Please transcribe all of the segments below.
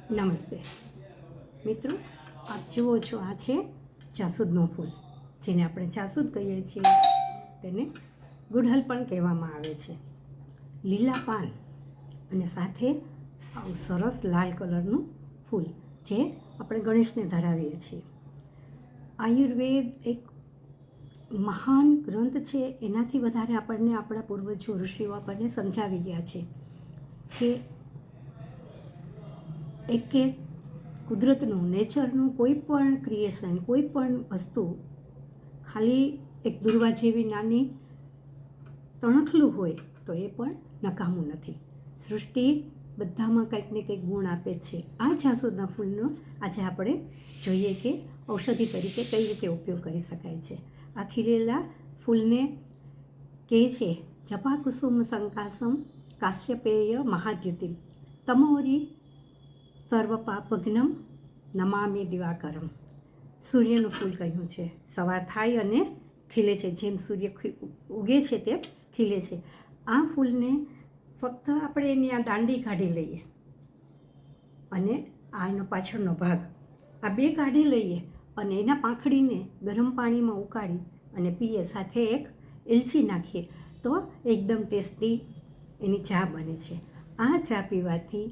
નમસ્તે મિત્રો, આપ જુઓ છો આ છે જાસૂદનું ફૂલ, જેને આપણે જાસૂદ કહીએ છીએ. તેને ગુડહલ પણ કહેવામાં આવે છે. લીલા પાન અને સાથે આવું સરસ લાલ કલરનું ફૂલ જે આપણે ગણેશને ધરાવીએ છીએ. આયુર્વેદ એક મહાન ગ્રંથ છે. એનાથી વધારે આપણને આપણા પૂર્વજો ઋષિઓ આપણને સમજાવી ગયા છે કે એક કુદરતનું, નેચરનું કોઈ પણ ક્રિએશન, કોઈ પણ વસ્તુ ખાલી એક દુર્વા જેવી નાની તણખલું હોય તો એ પણ નકામું નથી. સૃષ્ટિ બધામાં કંઈક ને કંઈક ગુણ આપે છે. આ જાસૂદના ફૂલનો આજે આપણે જોઈએ કે ઔષધિ તરીકે કઈ રીતે ઉપયોગ કરી શકાય છે. આ ખીલેલા ફૂલને કહે છે જપાકુસુમ સંકાસમ કાશ્યપેય મહાદ્યુતિમ તમોરી સર્વપાપઘ્નમ નમામિ દિવાકરમ. સૂર્યનું ફૂલ કહ્યું છે. સવાર થાય અને ખીલે છે, જેમ સૂર્ય ઉગે છે તેમ ખીલે છે. આ ફૂલને ફક્ત આપણે એની આ દાંડી કાઢી લઈએ અને આ એનો પાછળનો ભાગ, આ બે કાઢી લઈએ અને એના પાંખડીને ગરમ પાણીમાં ઉકાળી અને પીએ, સાથે એક એલચી નાખીએ તો એકદમ ટેસ્ટી એની ચા બને છે. આ ચા પીવાથી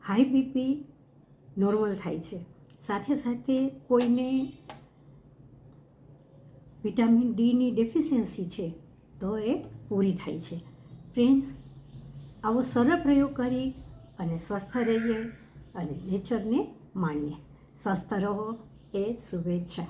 હાઈ બીપી નોર્મલ થાય છે. સાથે સાથે કોઈને વિટામિન ડીની ડેફિશિયન્સી છે તો એ પૂરી થાય છે. ફ્રેન્ડ્સ, આવો સરળ પ્રયોગ કરી અને સ્વસ્થ રહીએ અને નેચરને માણીએ. સ્વસ્થ રહો એ શુભેચ્છા.